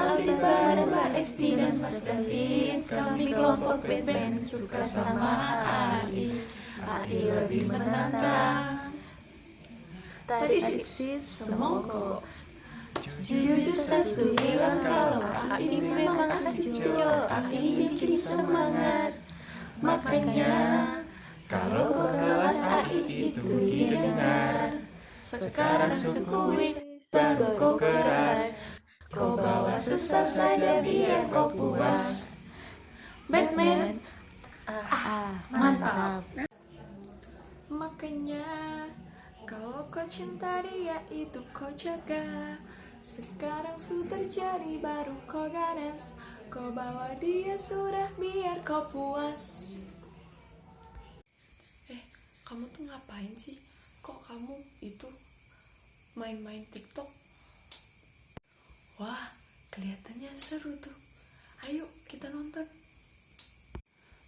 Aldi bareng Mbak Esti dan Mas David. Kami kelompok Batman suka sama AI. AI lebih menantang. Tadi sih semongko. Jujur Sasu bilang kalau AI memang asik jo. AI bikin semangat. Makanya kalau kau kelas AI itu didengar. Sekarang sukuis baru kau keras. Kau bawa sesal saja biar kau puas. Batman, mantap. Makanya kalau kau cinta dia itu kau jaga. Sekarang sudah terjadi baru kau ganas. Kau bawa dia sudah biar kau puas. Kamu tuh ngapain sih? Kok kamu itu main-main TikTok? Wah, kelihatannya seru tuh. Ayo kita nonton.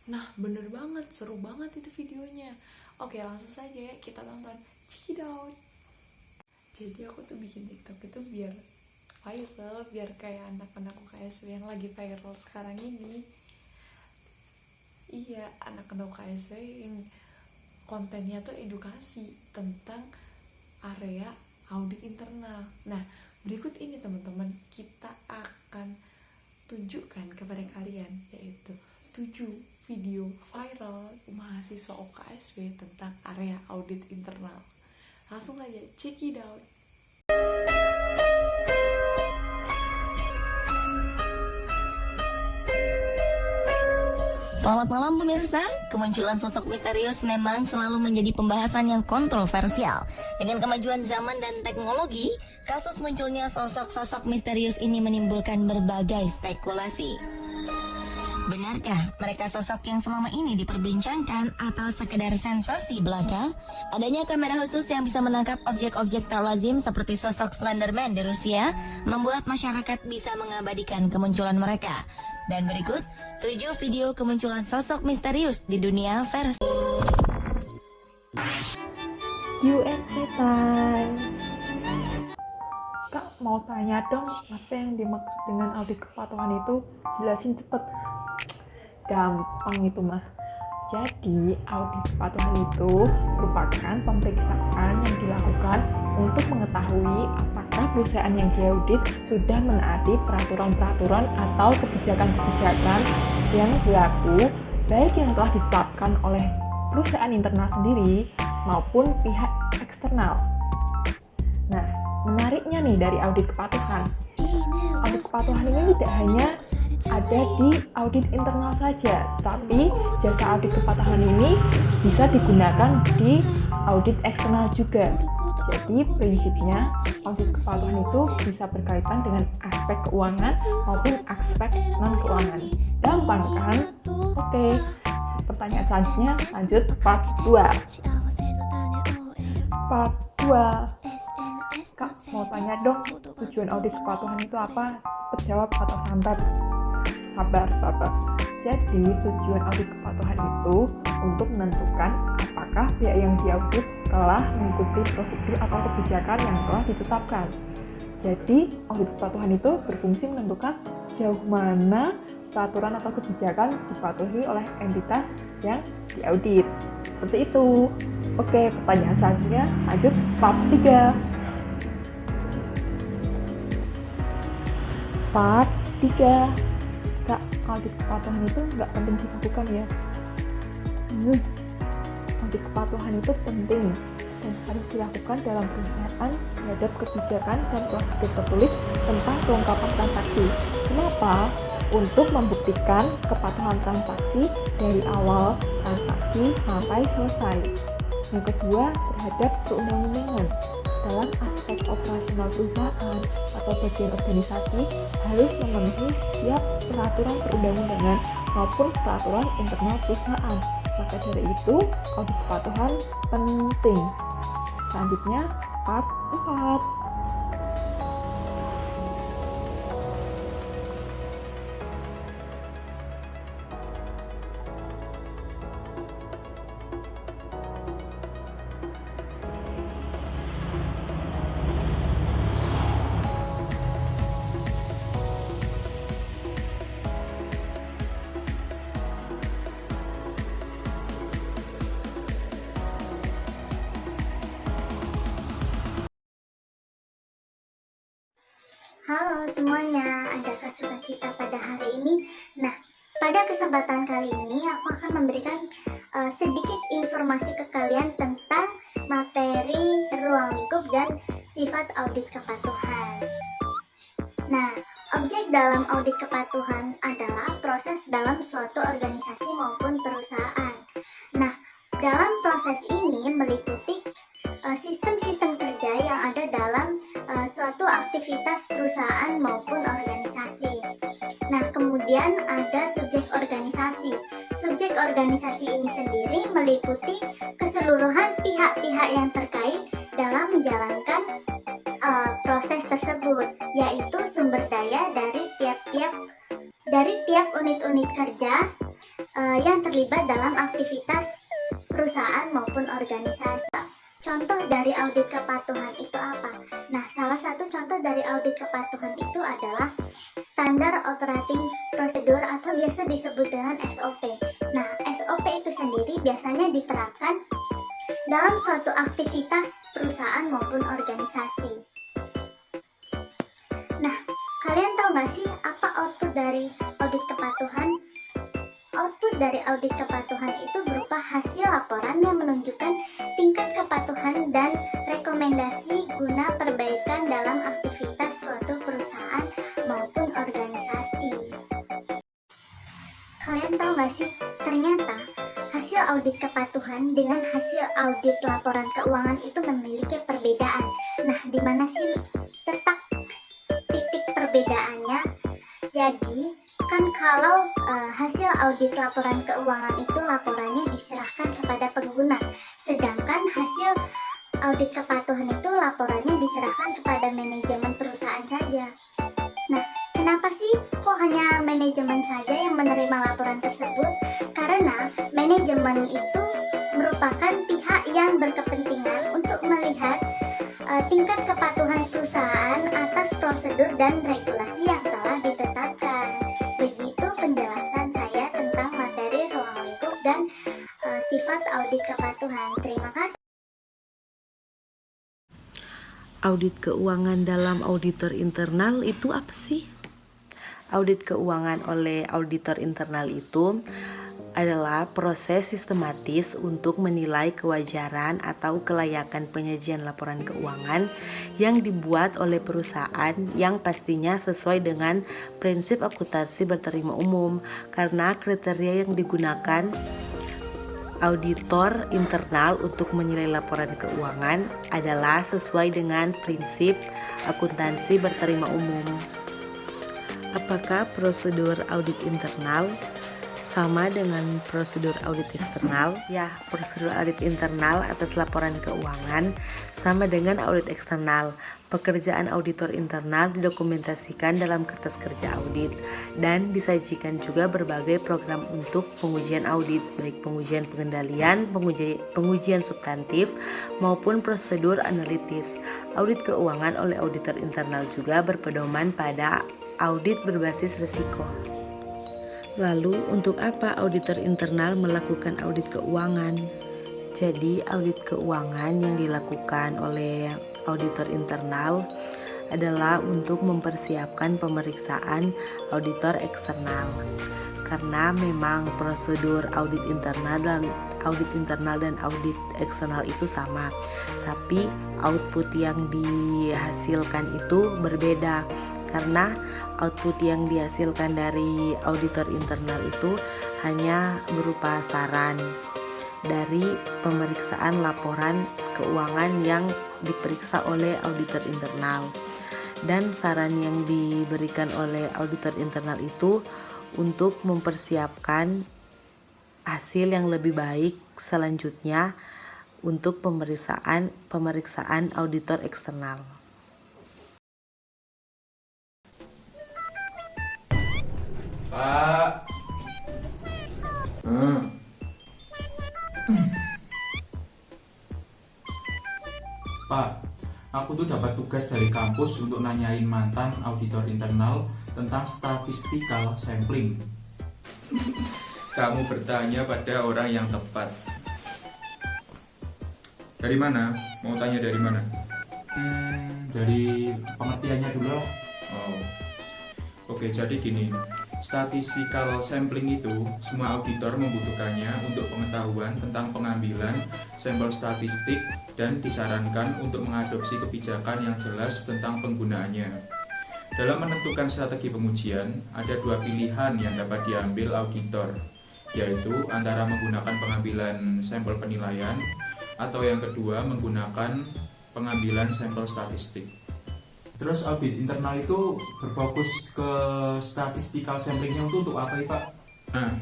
Nah, bener banget, seru banget itu videonya. Oke, langsung saja ya kita tonton. Check it out. Jadi aku tuh bikin TikTok itu biar viral, biar kayak anak-anak UKSW yang lagi viral sekarang ini. Iya, anak-anak UKSW yang kontennya tuh edukasi tentang area audit internal. Nah, berikut ini teman-teman, kita akan tunjukkan kepada kalian yaitu 7 video viral mahasiswa UKSW tentang area audit internal. Langsung aja check it out. Selamat malam pemirsa, kemunculan sosok misterius memang selalu menjadi pembahasan yang kontroversial. Dengan kemajuan zaman dan teknologi, kasus munculnya sosok-sosok misterius ini menimbulkan berbagai spekulasi. Benarkah mereka sosok yang selama ini diperbincangkan atau sekedar sensasi belaka? Adanya kamera khusus yang bisa menangkap objek-objek tak lazim seperti sosok Slenderman di Rusia membuat masyarakat bisa mengabadikan kemunculan mereka. Dan berikut 7 video kemunculan sosok misterius di dunia versi Q&A time. Kak, mau tanya dong, apa yang dimaksud dengan audit kepatuhan itu? Jelasin cepet. Gampang itu mah. Jadi, audit kepatuhan itu merupakan pemeriksaan yang dilakukan untuk mengetahui apakah perusahaan yang diaudit sudah menaati peraturan-peraturan atau kebijakan-kebijakan yang berlaku, baik yang telah ditetapkan oleh perusahaan internal sendiri maupun pihak eksternal. Nah, menariknya nih dari audit kepatuhan. Audit kepatuhan ini tidak hanya ada di audit internal saja, tapi jasa audit kepatuhan ini bisa digunakan di audit eksternal juga. Jadi prinsipnya audit kepatuhan itu bisa berkaitan dengan aspek keuangan maupun aspek non-keuangan. Gampang kan? Oke, pertanyaan selanjutnya lanjut part 2. Part 2. Kak, mau tanya dong, tujuan audit kepatuhan itu apa? Cepat jawab atau sambat? Sabar. Jadi, tujuan audit kepatuhan itu untuk menentukan apakah pihak yang diaudit telah mengikuti prosedur atau kebijakan yang telah ditetapkan. Jadi, audit kepatuhan itu berfungsi menentukan sejauh mana peraturan atau kebijakan dipatuhi oleh entitas yang diaudit. Seperti itu. Oke, pertanyaan selanjutnya lanjut part 3. Part 3. Kak, audit kepatuhan itu nggak penting dilakukan ya? Audit kepatuhan itu penting dan harus dilakukan dalam perusahaan terhadap kebijakan dan prosedur tertulis tentang kelengkapan transaksi. Kenapa? Untuk membuktikan kepatuhan transaksi dari awal transaksi sampai selesai. Yang kedua, terhadap perundang-undangan. Dalam aspek operasional perusahaan atau bagian organisasi harus memenuhi setiap peraturan perundang-undangan maupun peraturan internal perusahaan. Maka dari itu, audit kepatuhan penting. Selanjutnya, part 4. Halo semuanya, adakah sukacita pada hari ini? Nah, pada kesempatan kali ini aku akan memberikan sedikit informasi ke kalian tentang materi ruang lingkup dan sifat audit kepatuhan. Nah, objek dalam audit kepatuhan adalah proses dalam suatu organisasi maupun perusahaan. Nah, dalam proses ini meliputi sistem-sistem kerja yang ada dalam suatu aktivitas perusahaan maupun organisasi. Nah, kemudian ada subjek organisasi. Subjek organisasi ini sendiri meliputi keseluruhan pihak-pihak yang terkait dalam menjalankan proses tersebut, yaitu sumber daya dari tiap unit-unit kerja yang terlibat dalam aktivitas perusahaan maupun organisasi. Contoh dari audit kepatuhan itu apa? Nah, salah satu contoh dari audit kepatuhan itu adalah standar operating procedure atau biasa disebut dengan SOP. Nah, SOP itu sendiri biasanya diterapkan dalam suatu aktivitas perusahaan maupun organisasi. Nah, kalian tahu nggak sih apa output dari audit kepatuhan? Output dari audit kepatuhan itu berupa hasil laporan yang menunjukkan tingkat kepatuhan dan rekomendasi guna perbaikan dalam aktivitas suatu perusahaan maupun organisasi. Kalian tahu nggak sih, ternyata hasil audit kepatuhan dengan hasil audit laporan keuangan itu memiliki perbedaan. Nah, di mana sih letak titik perbedaannya? Jadi, kan kalau hasil audit laporan keuangan itu laporannya diserahkan kepada pengguna, sedangkan hasil audit kepatuhan itu laporannya diserahkan kepada manajemen perusahaan saja. Nah, kenapa sih kok hanya manajemen saja yang menerima laporan tersebut? Karena manajemen itu merupakan pihak yang berkepentingan untuk melihat tingkat kepatuhan perusahaan atas prosedur dan regulasi yang telah ditetapkan. Begitu penjelasan saya tentang materi ruang lingkup dan sifat audit kepatuhan. Terima kasih. Audit keuangan dalam auditor internal itu apa sih? Audit keuangan oleh auditor internal itu adalah proses sistematis untuk menilai kewajaran atau kelayakan penyajian laporan keuangan yang dibuat oleh perusahaan yang pastinya sesuai dengan prinsip akuntansi berterima umum, karena kriteria yang digunakan auditor internal untuk menilai laporan keuangan adalah sesuai dengan prinsip akuntansi berterima umum. Apakah prosedur audit internal sama dengan prosedur audit eksternal? Ya, prosedur audit internal atas laporan keuangan sama dengan audit eksternal. Pekerjaan auditor internal didokumentasikan dalam kertas kerja audit dan disajikan juga berbagai program untuk pengujian audit, baik pengujian pengendalian, pengujian substantif maupun prosedur analitis. Audit keuangan oleh auditor internal juga berpedoman pada audit berbasis risiko. Lalu, untuk apa auditor internal melakukan audit keuangan? Jadi, audit keuangan yang dilakukan oleh auditor internal adalah untuk mempersiapkan pemeriksaan auditor eksternal. Karena memang prosedur audit internal dan audit eksternal itu sama, tapi output yang dihasilkan itu berbeda. Karena output yang dihasilkan dari auditor internal itu hanya berupa saran dari pemeriksaan laporan keuangan yang diperiksa oleh auditor internal, dan saran yang diberikan oleh auditor internal itu untuk mempersiapkan hasil yang lebih baik selanjutnya untuk pemeriksaan auditor eksternal. Pak. Pak, aku tuh dapat tugas dari kampus untuk nanyain mantan auditor internal tentang statistical sampling. Kamu bertanya pada orang yang tepat. Dari mana? Mau tanya dari mana? Dari pengertiannya dulu lah. Oh, oke, jadi gini, statistical sampling itu semua auditor membutuhkannya untuk pengetahuan tentang pengambilan sampel statistik dan disarankan untuk mengadopsi kebijakan yang jelas tentang penggunaannya. Dalam menentukan strategi pengujian, ada dua pilihan yang dapat diambil auditor, yaitu antara menggunakan pengambilan sampel penilaian atau yang kedua menggunakan pengambilan sampel statistik. Terus audit internal itu berfokus ke statistical samplingnya itu untuk apa ya Pak? Nah,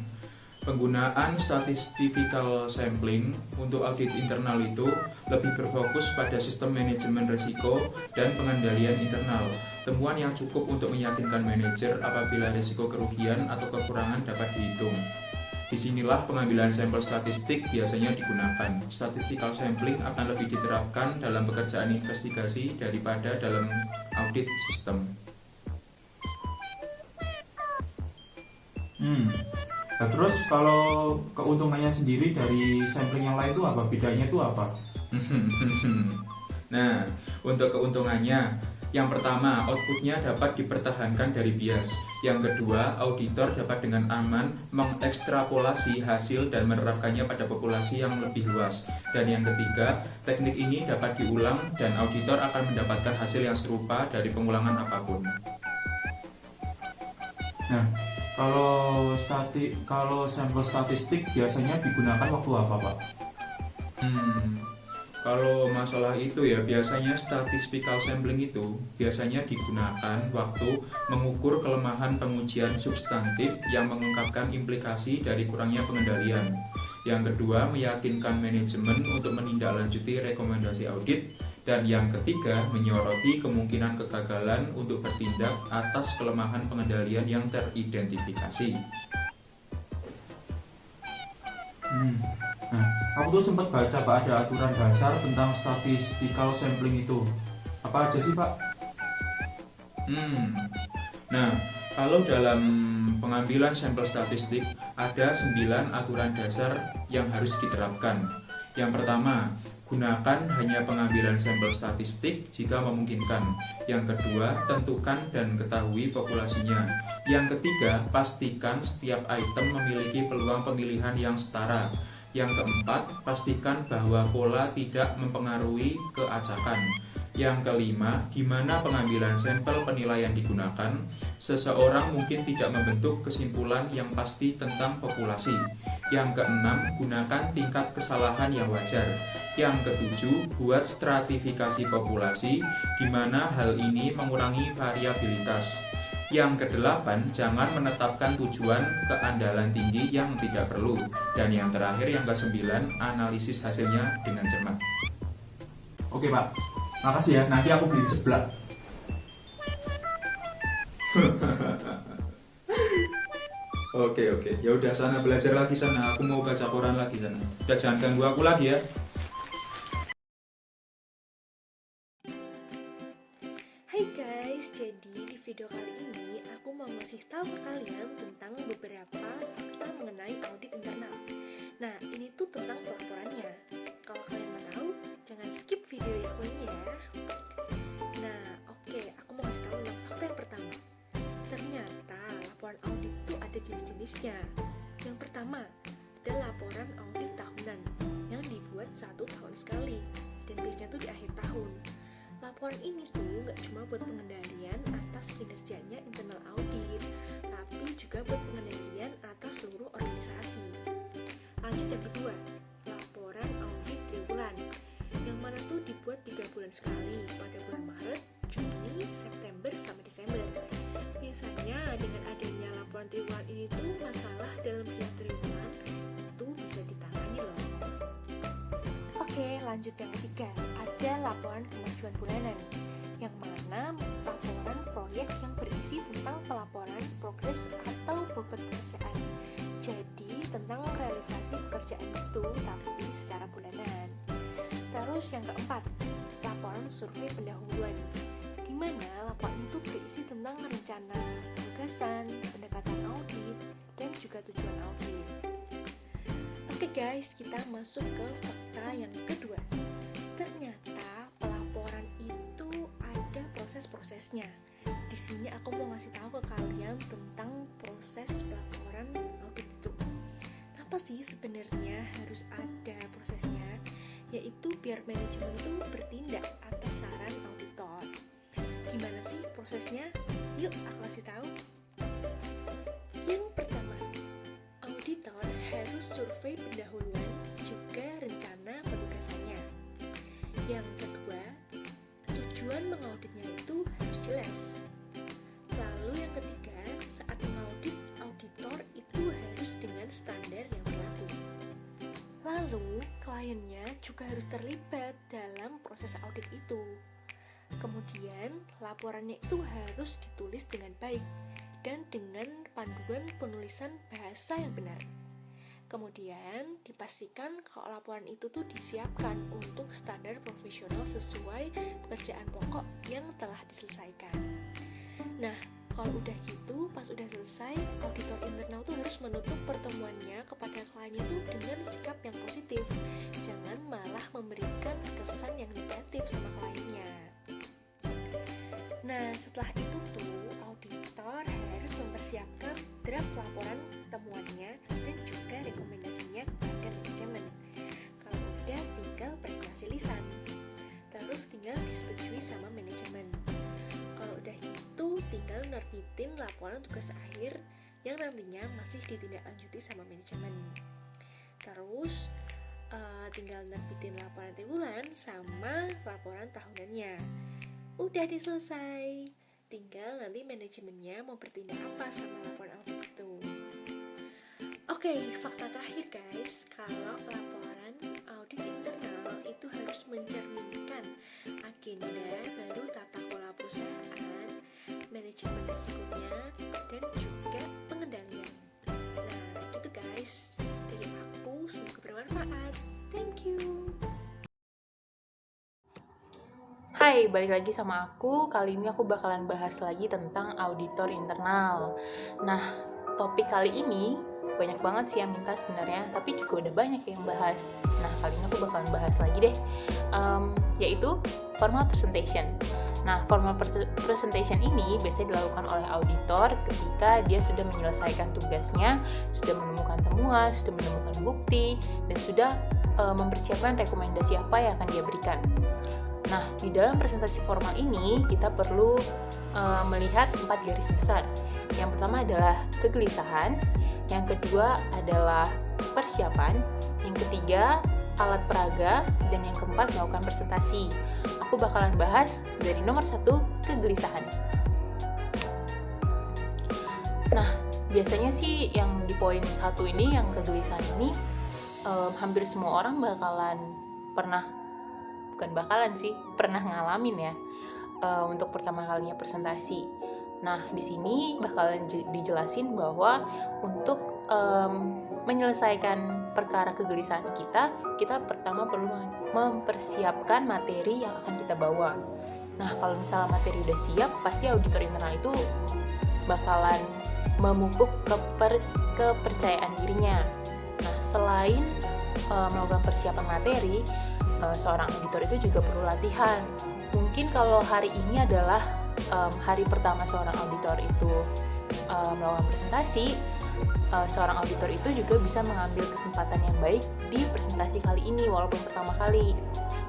penggunaan statistical sampling untuk audit internal itu lebih berfokus pada sistem manajemen risiko dan pengendalian internal. Temuan yang cukup untuk meyakinkan manajer apabila risiko kerugian atau kekurangan dapat dihitung. Disinilah pengambilan sampel statistik biasanya digunakan. Statistical sampling akan lebih diterapkan dalam pekerjaan investigasi daripada dalam audit sistem. Nah, terus kalau keuntungannya sendiri dari sampling yang lain itu apa? Bedanya itu apa? Nah, untuk keuntungannya, yang pertama, outputnya dapat dipertahankan dari bias. Yang kedua, auditor dapat dengan aman mengekstrapolasi hasil dan menerapkannya pada populasi yang lebih luas. Dan yang ketiga, teknik ini dapat diulang dan auditor akan mendapatkan hasil yang serupa dari pengulangan apapun. Nah, kalau sampel statistik biasanya digunakan waktu apa Pak? Kalau masalah itu ya, biasanya statistical sampling itu biasanya digunakan waktu mengukur kelemahan pengujian substantif yang mengungkapkan implikasi dari kurangnya pengendalian. Yang kedua, meyakinkan manajemen untuk menindaklanjuti rekomendasi audit. Dan yang ketiga, menyoroti kemungkinan kegagalan untuk bertindak atas kelemahan pengendalian yang teridentifikasi. Nah, aku tuh sempat baca Pak ada aturan dasar tentang statistical sampling itu. Apa aja sih Pak? Nah, kalau dalam pengambilan sampel statistik ada 9 aturan dasar yang harus diterapkan. Yang pertama, gunakan hanya pengambilan sampel statistik jika memungkinkan. Yang kedua, tentukan dan ketahui populasinya. Yang ketiga, pastikan setiap item memiliki peluang pemilihan yang setara. Yang keempat, pastikan bahwa pola tidak mempengaruhi keacakan. Yang kelima, di mana pengambilan sampel penilaian digunakan, seseorang mungkin tidak membentuk kesimpulan yang pasti tentang populasi. Yang keenam, gunakan tingkat kesalahan yang wajar. Yang ketujuh, buat stratifikasi populasi, di mana hal ini mengurangi variabilitas. Yang kedelapan, jangan menetapkan tujuan keandalan tinggi yang tidak perlu. Dan yang terakhir, yang kesembilan, analisis hasilnya dengan cermat. Oke Pak, makasih ya, nanti aku beli seblak. Oke, ya udah sana belajar lagi sana. Aku mau baca koran lagi sana. Udah jangan ganggu aku lagi ya. Hai guys, jadi di video kali ini aku mau ngasih tahu ke kalian tentang beberapa fakta mengenai audit internal. Nah, ini tuh tentang pelaporannya. Kalau kalian mau tahu, jangan skip video aku ini ya. Nah, oke, aku mau kasih tahu yang fakta yang pertama. Ternyata laporan audit tuh ada jenis-jenisnya. Yang pertama, ada laporan audit tahunan yang dibuat 1 tahun sekali dan biasanya tuh di akhir tahun. Laporan ini tuh gak cuma buat pengendalian atas kinerjanya internal audit, tapi juga buat pengendalian atas seluruh organisasi. Lanjut yang kedua, laporan audit triwulan, yang mana tuh dibuat 3 bulan sekali pada bulan Maret, Juni, September, sama Desember. Biasanya dengan adanya laporan triwulan ini tuh masalah dalam pihak triwulan itu bisa ditangani loh. Oke, lanjut yang ketiga, ada laporan kemajuan bulanan, yang mana laporan proyek yang berisi tentang pelaporan progres atau bobot pekerjaan. Jadi tentang realisasi pekerjaan itu tapi secara bulanan. Terus yang keempat, laporan survei pendahuluan, di mana laporan itu berisi tentang rencana, gagasan, pendekatan audit, dan juga tujuan audit. Oke guys, kita masuk ke fakta yang kedua. Ternyata pelaporan itu ada proses-prosesnya. di sini aku mau ngasih tahu ke kalian tentang proses pelaporan audit itu. Apa sih sebenarnya harus ada prosesnya? Yaitu biar manajemen itu bertindak atas saran auditor. Gimana sih prosesnya? Yuk aku kasih tahu. Yang pertama, auditor harus survei pendahuluan juga rencana penugasannya. Yang kedua, tujuan mengauditnya itu harus jelas. Lalu yang ketiga, saat mengaudit, auditor itu harus dengan standar yang berlaku. Lalu, kliennya juga harus terlibat dalam proses audit itu. Kemudian, laporannya itu harus ditulis dengan baik dan dengan panduan penulisan bahasa yang benar. Kemudian, dipastikan kalau laporan itu tuh disiapkan untuk standar profesional sesuai pekerjaan pokok yang telah diselesaikan. Nah, kalau udah gitu, pas udah selesai, auditor internal tuh harus menutup pertemuannya kepada kliennya tuh dengan sikap yang positif. Jangan malah memberikan kesan yang negatif sama kliennya. Nah, setelah itu tuh, auditor harus mempersiapkan draft laporan temuannya dan juga rekomendasinya kepada manajemen. Kalau udah, tinggal presentasi lisan. Terus tinggal disetujui sama manajemen. Kalau udah itu, tinggal nerbitin laporan tugas akhir yang nantinya masih ditindaklanjuti sama manajemen. Terus tinggal nerbitin laporan triwulan sama laporan tahunannya. Udah diselesai. Tinggal nanti manajemennya mau bertindak apa sama laporan audit itu. Oke, fakta terakhir guys, kalau laporan audit internal itu harus mencerminkan agenda baru tata kelola perusahaan, manajemen risikonya, dan juga pengendalian. Nah, gitu guys. Dari aku, semoga bermanfaat. Thank you. Hai, balik lagi sama aku. Kali ini aku bakalan bahas lagi tentang auditor internal. Nah, topik kali ini banyak banget sih yang minta sebenarnya, tapi juga udah banyak yang bahas. Nah, kali ini aku bakalan bahas lagi deh, yaitu formal presentation. Nah, formal presentation ini biasanya dilakukan oleh auditor ketika dia sudah menyelesaikan tugasnya, sudah menemukan temuan, sudah menemukan bukti, dan sudah mempersiapkan rekomendasi apa yang akan dia berikan. Nah, di dalam presentasi formal ini kita perlu melihat 4 garis besar. Yang pertama adalah kegelisahan, yang kedua adalah persiapan, yang ketiga alat peraga, dan yang keempat melakukan presentasi. Aku bakalan bahas dari nomor 1, kegelisahan. Nah, biasanya sih yang di poin 1 ini, yang kegelisahan ini, hampir semua orang pernah ngalamin ya, untuk pertama kalinya presentasi. Nah, di sini bakalan dijelasin bahwa untuk menyelesaikan perkara kegelisahan kita pertama perlu mempersiapkan materi yang akan kita bawa. Nah, kalau misalnya materi udah siap, pasti auditor internal itu bakalan memupuk kepercayaan dirinya. Nah, selain melakukan persiapan materi, seorang auditor itu juga perlu latihan. Mungkin kalau hari ini adalah hari pertama seorang auditor itu melakukan presentasi, seorang auditor itu juga bisa mengambil kesempatan yang baik di presentasi kali ini walaupun pertama kali.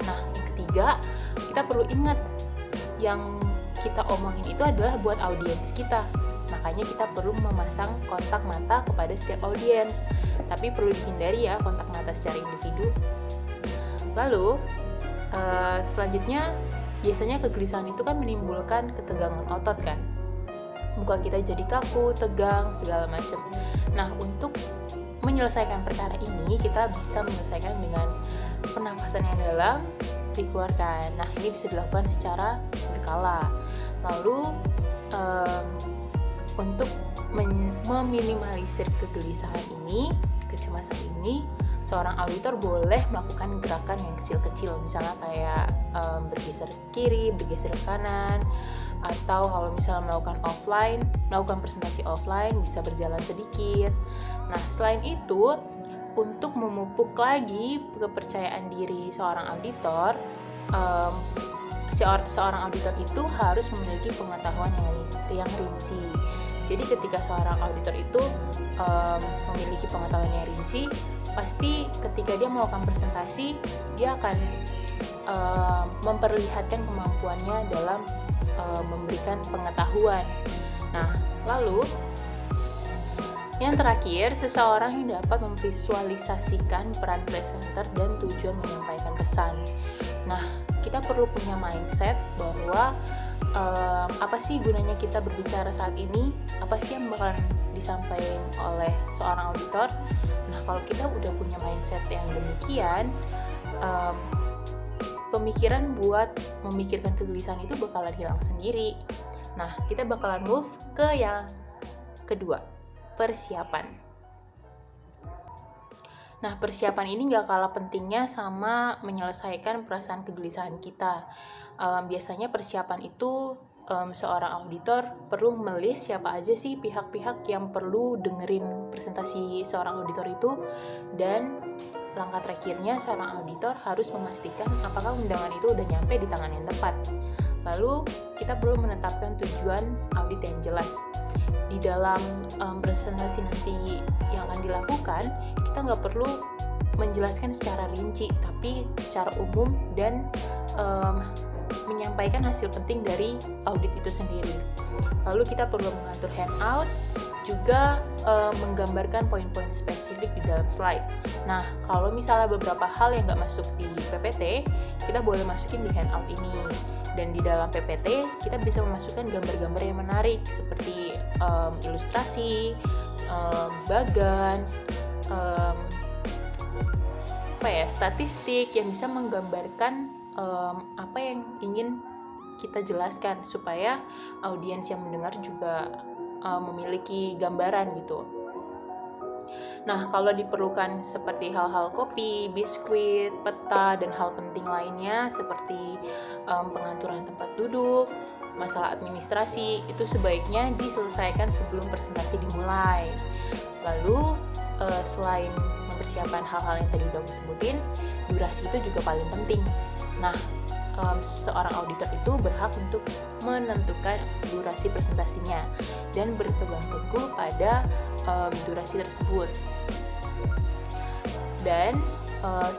Nah, yang ketiga, kita perlu ingat yang kita omongin itu adalah buat audiens kita. Makanya kita perlu memasang kontak mata kepada setiap audiens. Tapi perlu dihindari ya kontak mata secara individu. Lalu, selanjutnya biasanya kegelisahan itu kan menimbulkan ketegangan otot kan. Muka kita jadi kaku, tegang, segala macam. Nah, untuk menyelesaikan perkara ini, kita bisa menyelesaikan dengan pernafasan yang dalam, dikeluarkan. Nah, ini bisa dilakukan secara berkala. Lalu, untuk meminimalisir kegelisahan ini, kecemasan ini, seorang auditor boleh melakukan gerakan yang kecil-kecil, misalnya kayak bergeser ke kiri, bergeser ke kanan, atau kalau misalnya melakukan presentasi offline, bisa berjalan sedikit. Nah, selain itu, untuk memupuk lagi kepercayaan diri seorang auditor, seorang auditor itu harus memiliki pengetahuan yang rinci. Jadi ketika seorang auditor itu memiliki pengetahuan yang rinci, pasti ketika dia melakukan presentasi, dia akan memperlihatkan kemampuannya dalam memberikan pengetahuan. Nah, lalu yang terakhir, seseorang yang dapat memvisualisasikan peran presenter dan tujuan menyampaikan pesan. Nah, kita perlu punya mindset bahwa apa sih gunanya kita berbicara saat ini, apa sih yang bakalan disampaikan oleh seorang auditor. Nah, kalau kita udah punya mindset yang demikian, pemikiran buat memikirkan kegelisahan itu bakalan hilang sendiri. Nah, kita bakalan move ke yang kedua, persiapan. Nah, persiapan ini gak kalah pentingnya sama menyelesaikan perasaan kegelisahan kita. Biasanya persiapan itu seorang auditor perlu melist siapa aja sih pihak-pihak yang perlu dengerin presentasi seorang auditor itu, dan langkah terakhirnya seorang auditor harus memastikan apakah undangan itu udah nyampe di tangan yang tepat. Lalu kita perlu menetapkan tujuan audit yang jelas. Di dalam presentasi nanti yang akan dilakukan, kita nggak perlu menjelaskan secara rinci, tapi secara umum dan menyampaikan hasil penting dari audit itu sendiri. Lalu kita perlu mengatur handout, juga menggambarkan poin-poin spesifik di dalam slide. Nah, kalau misalnya beberapa hal yang nggak masuk di PPT, kita boleh masukin di handout ini. Dan di dalam PPT, kita bisa memasukkan gambar-gambar yang menarik, seperti ilustrasi, bagan, statistik yang bisa menggambarkan apa yang ingin kita jelaskan, supaya audiens yang mendengar juga memiliki gambaran gitu. Nah, kalau diperlukan seperti hal-hal kopi, biskuit, peta, dan hal penting lainnya seperti pengaturan tempat duduk, masalah administrasi, itu sebaiknya diselesaikan sebelum presentasi dimulai. Lalu, selain mempersiapkan hal-hal yang tadi udah aku sebutin, durasi itu juga paling penting. Nah, seorang auditor itu berhak untuk menentukan durasi presentasinya dan berpegang teguh pada durasi tersebut. Dan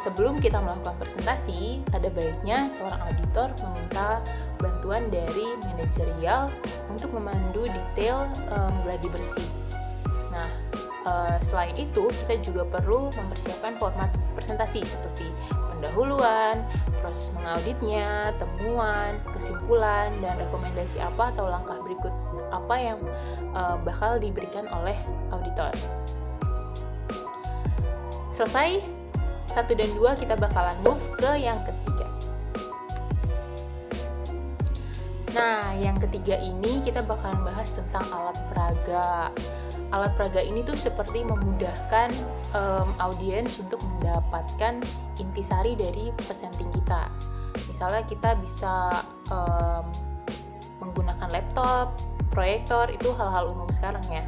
sebelum kita melakukan presentasi, ada baiknya seorang auditor meminta bantuan dari manajerial untuk memandu detail gladi bersih. Nah, selain itu kita juga perlu mempersiapkan format presentasi seperti pendahuluan, proses mengauditnya, temuan, kesimpulan, dan rekomendasi apa atau langkah berikut apa yang bakal diberikan oleh auditor. Selesai 1 dan 2, kita bakalan move ke yang ketiga. Nah, yang ketiga ini kita bakalan bahas tentang alat peraga. Alat peraga ini tuh seperti memudahkan audiens untuk mendapatkan intisari dari presenting kita. Misalnya kita bisa menggunakan laptop, proyektor, itu hal-hal umum sekarang ya.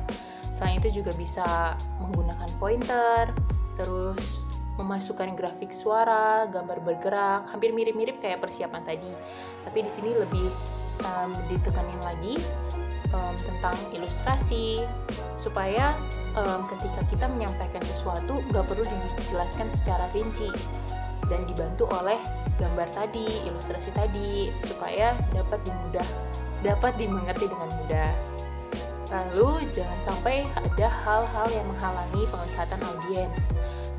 Selain itu juga bisa menggunakan pointer, terus memasukkan grafik suara, gambar bergerak, hampir mirip-mirip kayak persiapan tadi. Tapi di sini lebih ditekanin lagi tentang ilustrasi, supaya ketika kita menyampaikan sesuatu nggak perlu dijelaskan secara rinci, dan dibantu oleh gambar tadi, ilustrasi tadi, supaya dapat dimengerti dengan mudah. Lalu jangan sampai ada hal-hal yang menghalangi penglihatan audiens.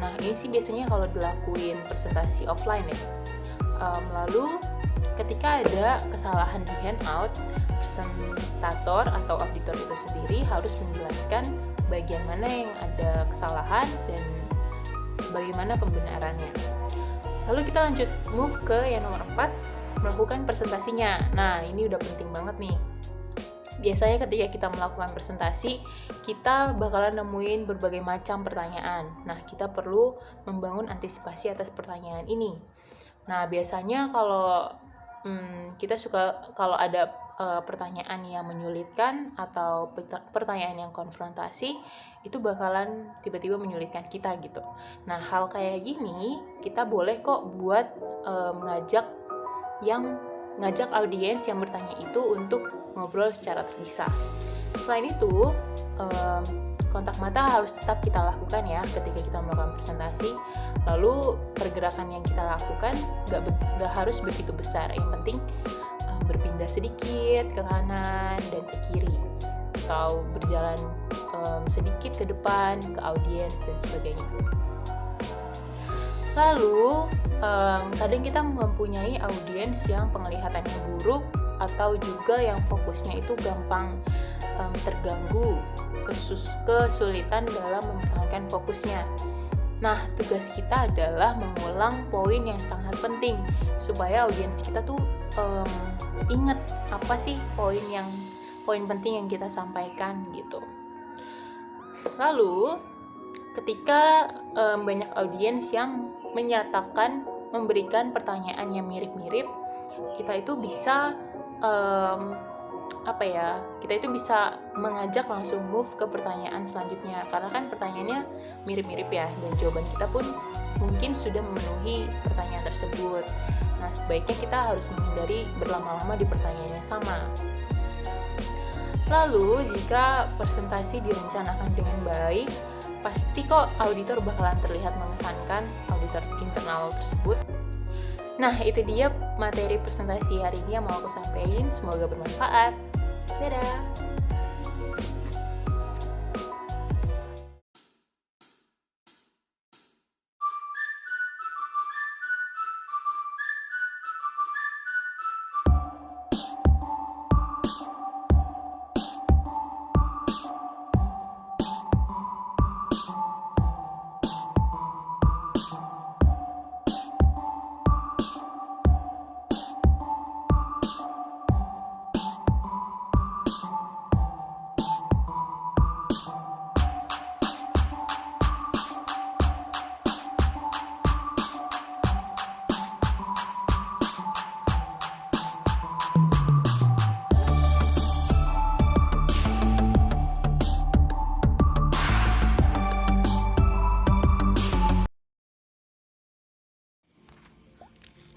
Nah, ini sih biasanya kalau dilakuin presentasi offline ya. Lalu ketika ada kesalahan di handout, presentator atau auditor itu sendiri harus menjelaskan bagian mana yang ada kesalahan dan bagaimana pembenarannya. Lalu kita lanjut move ke yang nomor 4, melakukan presentasinya. Nah, ini udah penting banget nih. Biasanya ketika kita melakukan presentasi, kita bakalan nemuin berbagai macam pertanyaan. Nah, kita perlu membangun antisipasi atas pertanyaan ini. Nah, biasanya kalau kalau ada pertanyaan yang menyulitkan atau pertanyaan yang konfrontasi, itu bakalan tiba-tiba menyulitkan kita gitu. Nah, hal kayak gini kita boleh kok buat mengajak yang ngajak audiens yang bertanya itu untuk ngobrol secara terpisah. Selain itu, kontak mata harus tetap kita lakukan ya ketika kita melakukan presentasi. Lalu pergerakan yang kita lakukan gak harus begitu besar. Yang penting berpindah sedikit ke kanan dan ke kiri, atau berjalan sedikit ke depan, ke audiens dan sebagainya. Lalu kadang kita mempunyai audiens yang penglihatannya buruk atau juga yang fokusnya itu gampang terganggu, kesulitan dalam mempertahankan fokusnya. Nah, tugas kita adalah mengulang poin yang sangat penting supaya audiens kita tuh ingat apa sih poin penting yang kita sampaikan gitu. Lalu ketika banyak audiens yang menyatakan memberikan pertanyaan yang mirip-mirip, kita itu bisa kita itu bisa mengajak langsung move ke pertanyaan selanjutnya, karena kan pertanyaannya mirip-mirip ya, dan jawaban kita pun mungkin sudah memenuhi pertanyaan tersebut. Nah, sebaiknya kita harus menghindari berlama-lama di pertanyaan yang sama. Lalu, jika presentasi direncanakan dengan baik, pasti kok auditor bakalan terlihat mengesankan, auditor internal tersebut. Nah, itu dia materi presentasi hari ini yang mau aku sampaikan. Semoga bermanfaat. Dadah!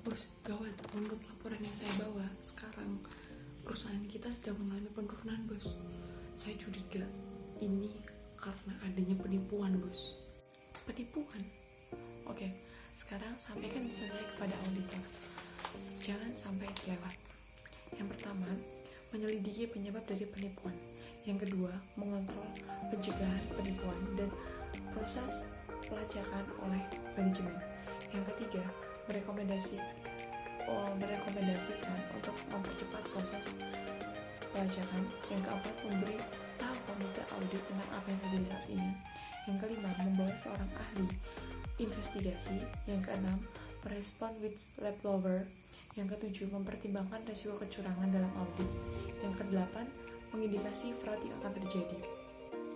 Bos, gawat, menurut laporan yang saya bawa sekarang perusahaan kita sedang mengalami penurunan, bos. Saya curiga ini karena adanya penipuan, bos. Penipuan? Oke, sekarang sampaikan pesan saya kepada auditor. Jangan sampai lewat. Yang pertama, menyelidiki penyebab dari penipuan. Yang kedua, mengontrol pencegahan penipuan dan proses pelacakan oleh manajemen. Yang ketiga, merekomendasikan untuk mempercepat proses pelacakan. Yang keempat, memberi tahu komite audit tentang apa yang terjadi saat ini. Yang kelima, membawa seorang ahli investigasi. Yang keenam, merespon whistleblower. Yang ketujuh, mempertimbangkan risiko kecurangan dalam audit. Yang kedelapan, mengindikasi fraud yang akan terjadi.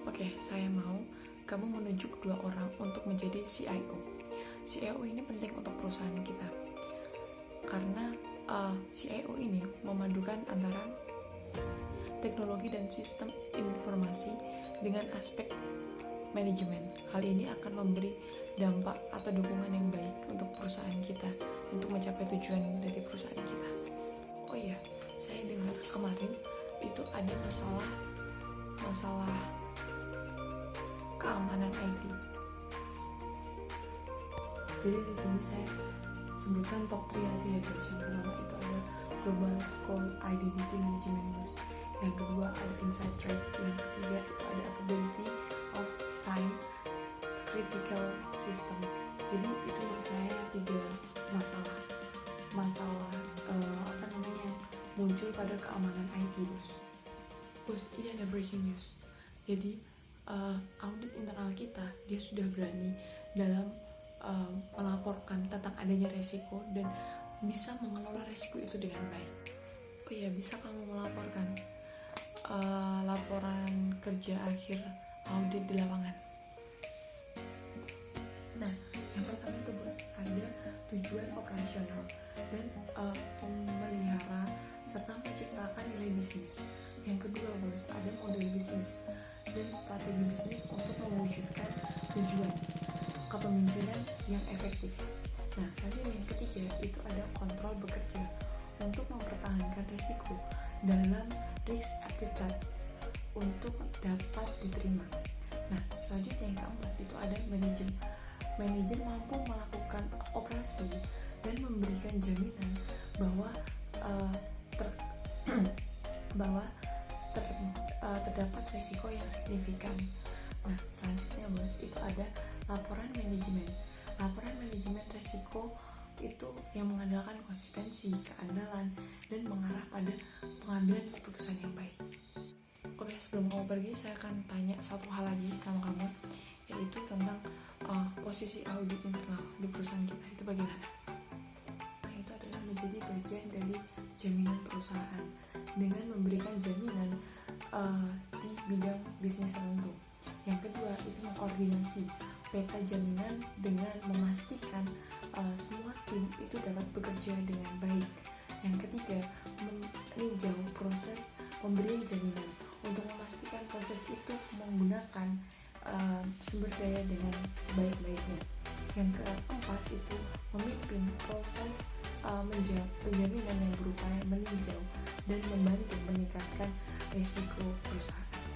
Oke, saya mau kamu menunjuk 2 orang untuk menjadi CIO. CIO ini penting untuk perusahaan kita karena CIO ini memadukan antara teknologi dan sistem informasi dengan aspek manajemen. Hal ini akan memberi dampak atau dukungan yang baik untuk perusahaan kita untuk mencapai tujuan dari perusahaan kita. Oh iya, saya dengar kemarin itu ada masalah keamanan IT. Jadi di sini saya sebutkan top 3 aja ya, bos. Yang pertama itu ada Global School Identity Management, bos. Yang kedua ada Inside Track. Yang ketiga itu ada Availability of Time Critical System. Jadi itu menurut saya 3 masalah muncul pada keamanan IT, bos. Bos, ini ada breaking news. Jadi audit internal kita dia sudah berani dalam melaporkan tentang adanya resiko dan bisa mengelola resiko itu dengan baik. Oh iya, bisa kamu melaporkan laporan kerja akhir audit di lapangan. Nah, yang pertama itu, bos, ada tujuan operasional dan memelihara serta menciptakan nilai bisnis. Yang kedua, bos, ada model bisnis dan strategi bisnis untuk mewujudkan tujuan kepemimpinan yang efektif. Nah, lalu yang ketiga itu ada kontrol bekerja. untuk mempertahankan risiko dalam risk appetite untuk dapat diterima. Nah, selanjutnya yang keempat itu ada manajer. Manajer mampu melakukan operasi dan memberikan jaminan bahwa terdapat risiko yang signifikan. Nah, selanjutnya bos, itu ada laporan manajemen. Laporan manajemen risiko itu yang mengandalkan konsistensi, keandalan, dan mengarah pada pengambilan keputusan yang baik. Oke, sebelum kamu pergi, saya akan tanya satu hal lagi sama kamu, yaitu tentang posisi audit internal di perusahaan kita itu bagaimana? Nah, itu adalah menjadi bagian dari jaminan perusahaan dengan memberikan jaminan di bidang bisnis tertentu. Yang kedua, itu mengkoordinasi peta jaminan dengan memastikan semua tim itu dapat bekerja dengan baik. Yang ketiga, meninjau proses pemberian jaminan untuk memastikan proses itu menggunakan sumber daya dengan sebaik-baiknya. Yang keempat, itu memimpin proses penjaminan yang berupaya meninjau dan membantu meningkatkan risiko perusahaan.